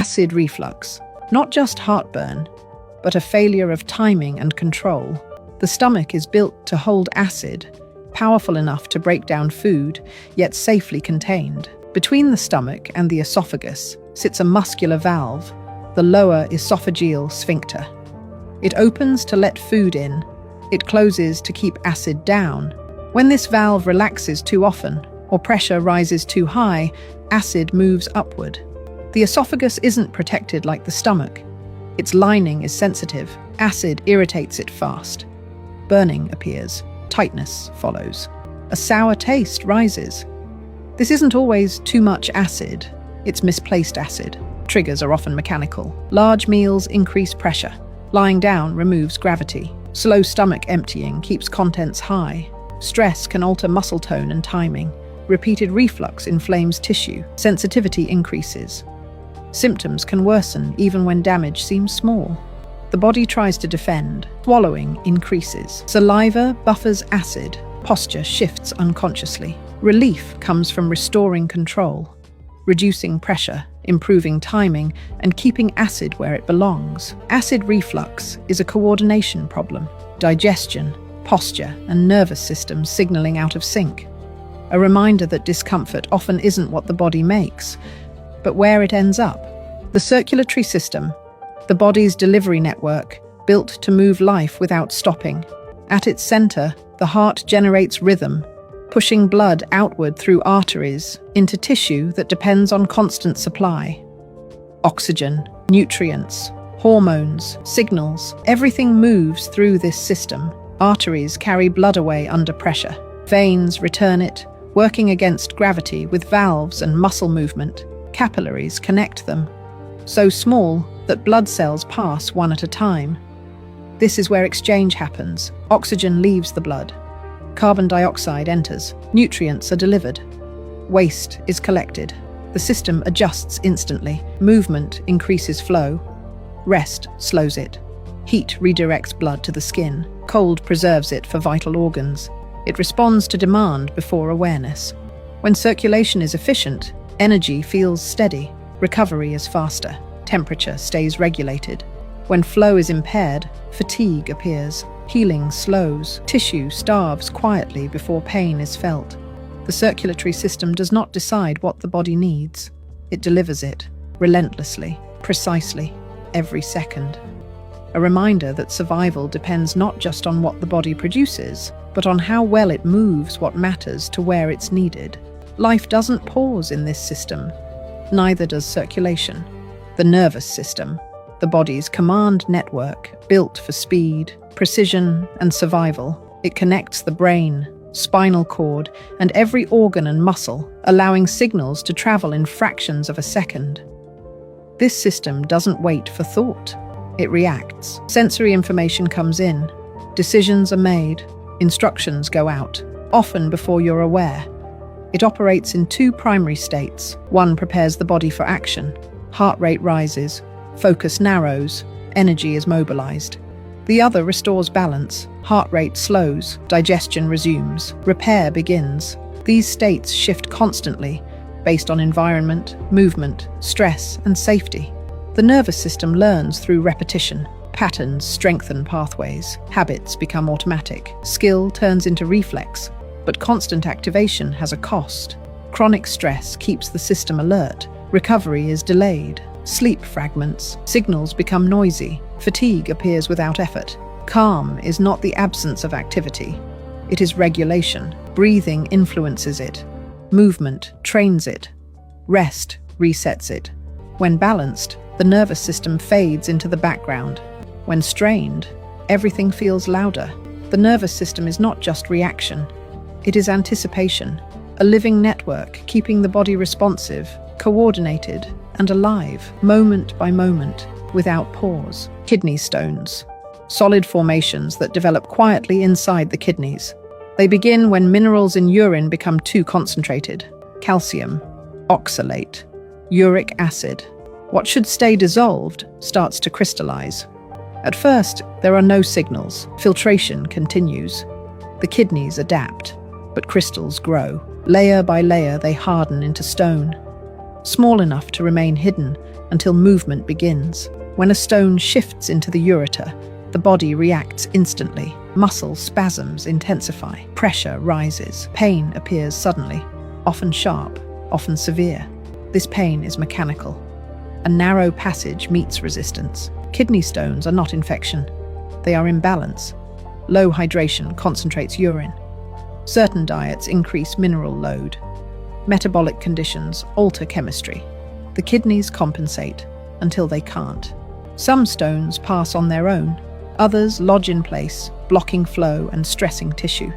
Acid reflux, not just heartburn, but a failure of timing and control. The stomach is built to hold acid, powerful enough to break down food, yet safely contained. Between the stomach and the esophagus sits a muscular valve, the lower esophageal sphincter. It opens to let food in. It closes to keep acid down. When this valve relaxes too often, or pressure rises too high, acid moves upward. The esophagus isn't protected like the stomach. Its lining is sensitive. Acid irritates it fast. Burning appears. Tightness follows. A sour taste rises. This isn't always too much acid. It's misplaced acid. Triggers are often mechanical. Large meals increase pressure. Lying down removes gravity. Slow stomach emptying keeps contents high. Stress can alter muscle tone and timing. Repeated reflux inflames tissue. Sensitivity increases. Symptoms can worsen even when damage seems small. The body tries to defend. Swallowing increases. Saliva buffers acid. Posture shifts unconsciously. Relief comes from restoring control, reducing pressure, improving timing, and keeping acid where it belongs. Acid reflux is a coordination problem. Digestion, posture, and nervous system signaling out of sync. A reminder that discomfort often isn't what the body makes, but where it ends up. The circulatory system, the body's delivery network, built to move life without stopping. At its center, the heart generates rhythm, pushing blood outward through arteries into tissue that depends on constant supply. Oxygen, nutrients, hormones, signals, everything moves through this system. Arteries carry blood away under pressure. Veins return it, working against gravity with valves and muscle movement. Capillaries connect them, so small that blood cells pass one at a time. This is where exchange happens. Oxygen leaves the blood. Carbon dioxide enters. Nutrients are delivered. Waste is collected. The system adjusts instantly. Movement increases flow. Rest slows it. Heat redirects blood to the skin. Cold preserves it for vital organs. It responds to demand before awareness. When circulation is efficient, energy feels steady. Recovery is faster. Temperature stays regulated. When flow is impaired, fatigue appears. Healing slows. Tissue starves quietly before pain is felt. The circulatory system does not decide what the body needs. It delivers it, relentlessly, precisely, every second. A reminder that survival depends not just on what the body produces, but on how well it moves what matters to where it's needed. Life doesn't pause in this system. Neither does circulation. The nervous system, the body's command network, built for speed, precision, and survival. It connects the brain, spinal cord, and every organ and muscle, allowing signals to travel in fractions of a second. This system doesn't wait for thought. It reacts. Sensory information comes in. Decisions are made. Instructions go out, often before you're aware. It operates in two primary states. One prepares the body for action. Heart rate rises. Focus narrows. Energy is mobilized. The other restores balance. Heart rate slows. Digestion resumes. Repair begins. These states shift constantly, based on environment, movement, stress, and safety. The nervous system learns through repetition. Patterns strengthen pathways. Habits become automatic. Skill turns into reflex. But constant activation has a cost. Chronic stress keeps the system alert. Recovery is delayed. Sleep fragments. Signals become noisy. Fatigue appears without effort. Calm is not the absence of activity. It is regulation. Breathing influences it. Movement trains it. Rest resets it. When balanced, the nervous system fades into the background. When strained, everything feels louder. The nervous system is not just reaction. It is anticipation, a living network keeping the body responsive, coordinated, and alive, moment by moment, without pause. Kidney stones, solid formations that develop quietly inside the kidneys. They begin when minerals in urine become too concentrated. Calcium, oxalate, uric acid. What should stay dissolved starts to crystallize. At first, there are no signals. Filtration continues. The kidneys adapt, but crystals grow. Layer by layer, they harden into stone. small enough to remain hidden until movement begins. When a stone shifts into the ureter, the body reacts instantly. Muscle spasms intensify, pressure rises, pain appears suddenly, often sharp, often severe. This pain is mechanical. A narrow passage meets resistance. Kidney stones are not infection. They are imbalance. Low hydration concentrates urine. Certain diets increase mineral load. Metabolic conditions alter chemistry. The kidneys compensate until they can't. Some stones pass on their own. Others lodge in place, blocking flow and stressing tissue.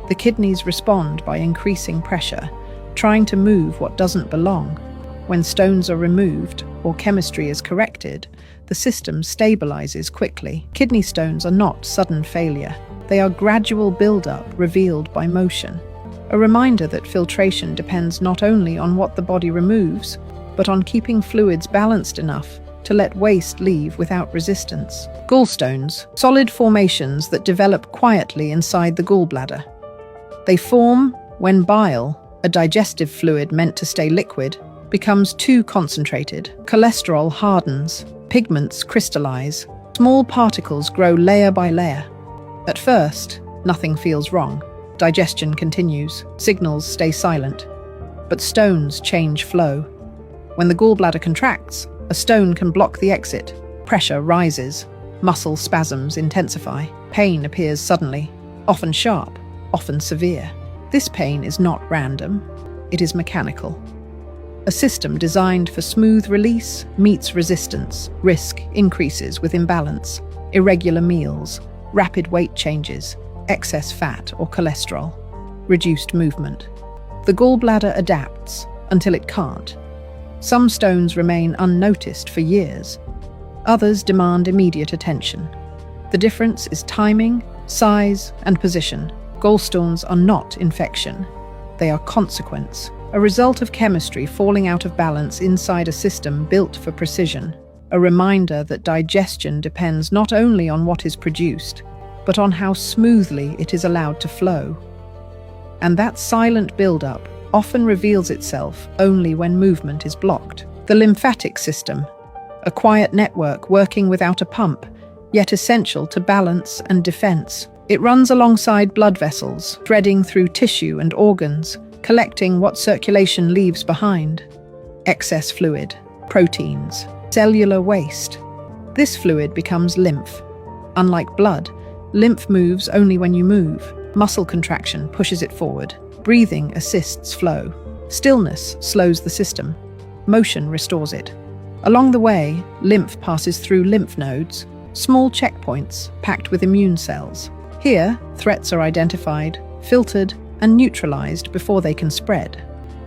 The kidneys respond by increasing pressure, trying to move what doesn't belong. When stones are removed or chemistry is corrected, the system stabilizes quickly. Kidney stones are not sudden failure. They are gradual build-up revealed by motion. A reminder that filtration depends not only on what the body removes, but on keeping fluids balanced enough to let waste leave without resistance. Gallstones, solid formations that develop quietly inside the gallbladder. They form when bile, a digestive fluid meant to stay liquid, becomes too concentrated. Cholesterol hardens, pigments crystallize, small particles grow layer by layer. At first, nothing feels wrong. Digestion continues, signals stay silent. But stones change flow. When the gallbladder contracts, a stone can block the exit. Pressure rises, muscle spasms intensify, pain appears suddenly, often sharp, often severe. This pain is not random, it is mechanical. A system designed for smooth release meets resistance, risk increases with imbalance, irregular meals, rapid weight changes, excess fat or cholesterol, reduced movement. The gallbladder adapts until it can't. Some stones remain unnoticed for years. Others demand immediate attention. The difference is timing, size, and position. Gallstones are not infection. They are consequence, a result of chemistry falling out of balance inside a system built for precision. A reminder that digestion depends not only on what is produced, but on how smoothly it is allowed to flow. And that silent build-up often reveals itself only when movement is blocked. The lymphatic system, a quiet network working without a pump, yet essential to balance and defense. It runs alongside blood vessels, threading through tissue and organs, collecting what circulation leaves behind. Excess fluid, proteins, cellular waste. This fluid becomes lymph. Unlike blood, lymph moves only when you move. Muscle contraction pushes it forward. Breathing assists flow. Stillness slows the system. Motion restores it. Along the way, lymph passes through lymph nodes, small checkpoints packed with immune cells. Here, threats are identified, filtered, and neutralized before they can spread.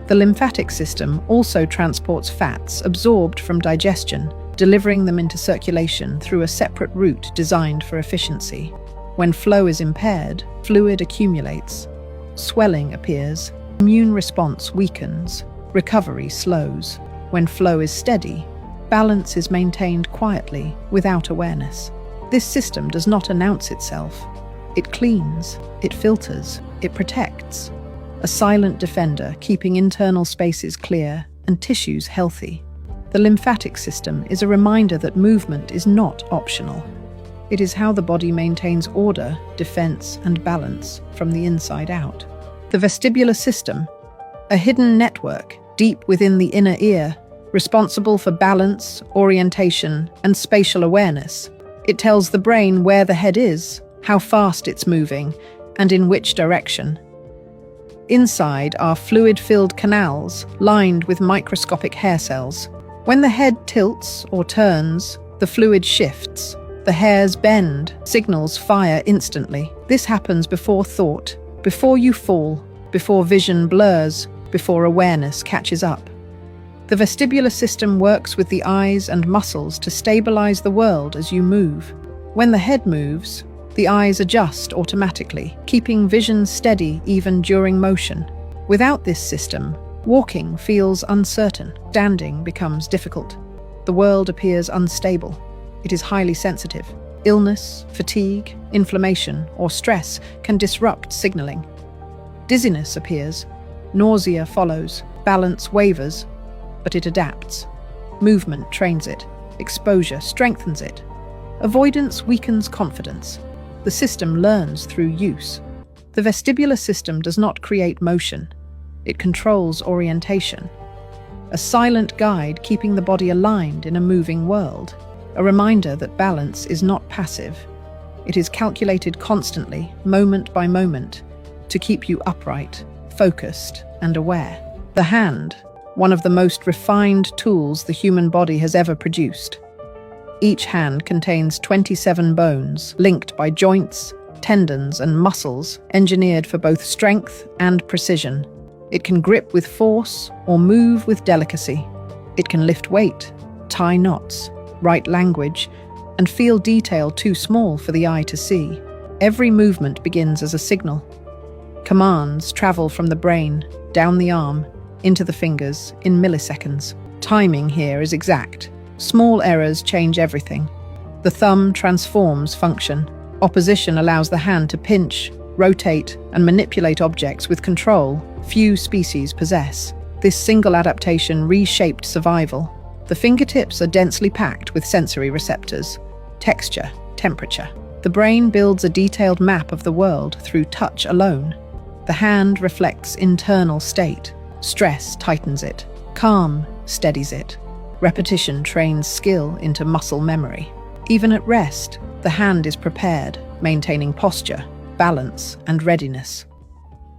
The lymphatic system also transports fats absorbed from digestion, delivering them into circulation through a separate route designed for efficiency. When flow is impaired, fluid accumulates. Swelling appears, immune response weakens, recovery slows. When flow is steady, balance is maintained quietly, without awareness. This system does not announce itself. It cleans, it filters, it protects. A silent defender keeping internal spaces clear and tissues healthy. The lymphatic system is a reminder that movement is not optional. It is how the body maintains order, defense, and balance from the inside out. The vestibular system, a hidden network deep within the inner ear, responsible for balance, orientation, and spatial awareness. It tells the brain where the head is, how fast it's moving, and in which direction. Inside are fluid-filled canals lined with microscopic hair cells. When the head tilts or turns, the fluid shifts. The hairs bend, signals fire instantly. This happens before thought, before you fall, before vision blurs, before awareness catches up. The vestibular system works with the eyes and muscles to stabilize the world as you move. When the head moves, the eyes adjust automatically, keeping vision steady even during motion. Without this system, walking feels uncertain. Standing becomes difficult. The world appears unstable. It is highly sensitive. Illness, fatigue, inflammation, or stress can disrupt signaling. Dizziness appears. Nausea follows. Balance wavers. but it adapts. Movement trains it. Exposure strengthens it. Avoidance weakens confidence. The system learns through use. The vestibular system does not create motion. It controls orientation. A silent guide keeping the body aligned in a moving world. A reminder that balance is not passive. It is calculated constantly, moment by moment, to keep you upright, focused, and aware. The hand, one of the most refined tools the human body has ever produced. Each hand contains 27 bones, linked by joints, tendons, and muscles, engineered for both strength and precision. It can grip with force or move with delicacy. It can lift weight, tie knots, write language, and feel detail too small for the eye to see. Every movement begins as a signal. Commands travel from the brain, down the arm, into the fingers in milliseconds. Timing here is exact. Small errors change everything. The thumb transforms function. Opposition allows the hand to pinch, rotate, and manipulate objects with control few species possess. This single adaptation reshaped survival. The fingertips are densely packed with sensory receptors, texture, temperature. The brain builds a detailed map of the world through touch alone. The hand reflects internal state. Stress tightens it. Calm steadies it. Repetition trains skill into muscle memory. Even at rest, the hand is prepared, maintaining posture, balance, and readiness.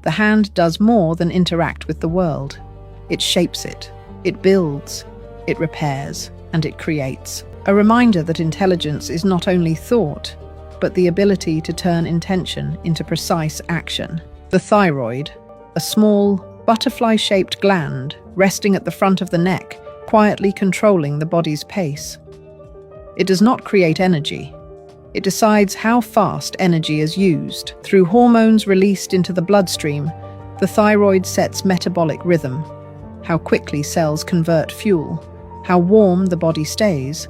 The hand does more than interact with the world. It shapes it. It builds. It repairs. And it creates. A reminder that intelligence is not only thought, but the ability to turn intention into precise action. The thyroid, a small, butterfly-shaped gland resting at the front of the neck, quietly controlling the body's pace. It does not create energy. It decides how fast energy is used. Through hormones released into the bloodstream, the thyroid sets metabolic rhythm, how quickly cells convert fuel, how warm the body stays,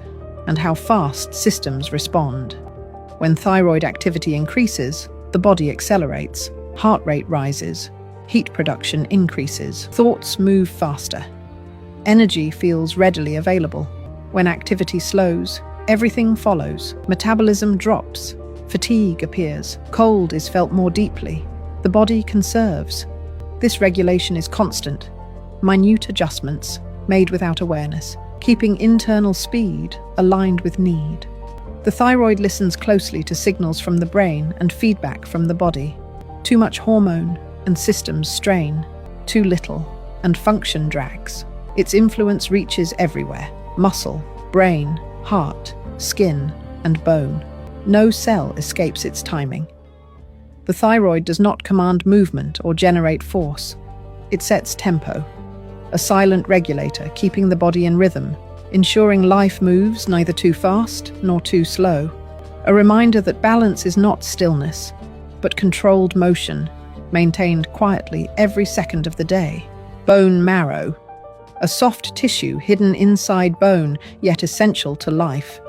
and how fast systems respond. When thyroid activity increases, the body accelerates, heart rate rises, heat production increases, thoughts move faster. Energy feels readily available. When activity slows, everything follows. Metabolism drops. Fatigue appears. Cold is felt more deeply. The body conserves. This regulation is constant. Minute adjustments, made without awareness, keeping internal speed aligned with need. The thyroid listens closely to signals from the brain and feedback from the body. Too much hormone and systems strain. Too little and function drags. Its influence reaches everywhere: muscle, brain, heart, skin, and bone. No cell escapes its timing. The thyroid does not command movement or generate force. It sets tempo, a silent regulator keeping the body in rhythm, ensuring life moves neither too fast nor too slow. A reminder that balance is not stillness, but controlled motion, maintained quietly every second of the day. Bone marrow, a soft tissue hidden inside bone, yet essential to life.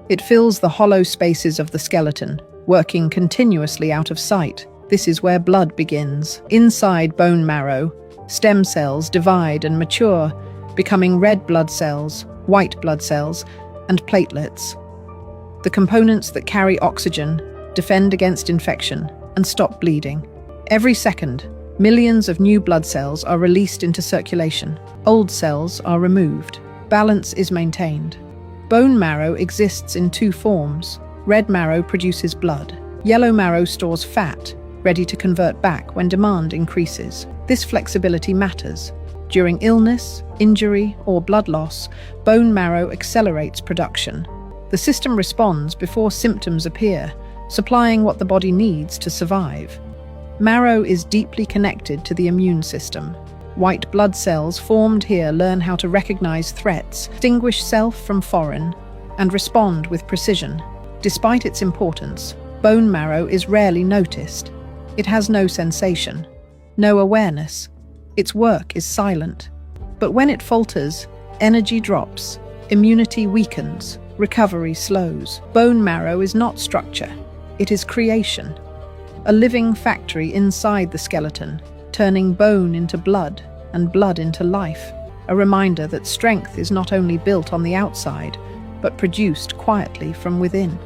It fills the hollow spaces of the skeleton, working continuously out of sight. This is where blood begins. Inside bone marrow, stem cells divide and mature, becoming red blood cells, white blood cells, and platelets. The components that carry oxygen, defend against infection, and stop bleeding. Every second, millions of new blood cells are released into circulation. Old cells are removed. Balance is maintained. Bone marrow exists in two forms. Red marrow produces blood. Yellow marrow stores fat, ready to convert back when demand increases. This flexibility matters. During illness, injury, or blood loss, bone marrow accelerates production. The system responds before symptoms appear, supplying what the body needs to survive. Marrow is deeply connected to the immune system. White blood cells formed here learn how to recognize threats, distinguish self from foreign, and respond with precision. Despite its importance, bone marrow is rarely noticed. It has no sensation, no awareness. Its work is silent. But when it falters, energy drops, immunity weakens, recovery slows. Bone marrow is not structure, it is creation. A living factory inside the skeleton, turning bone into blood and blood into life. a reminder that strength is not only built on the outside, but produced quietly from within.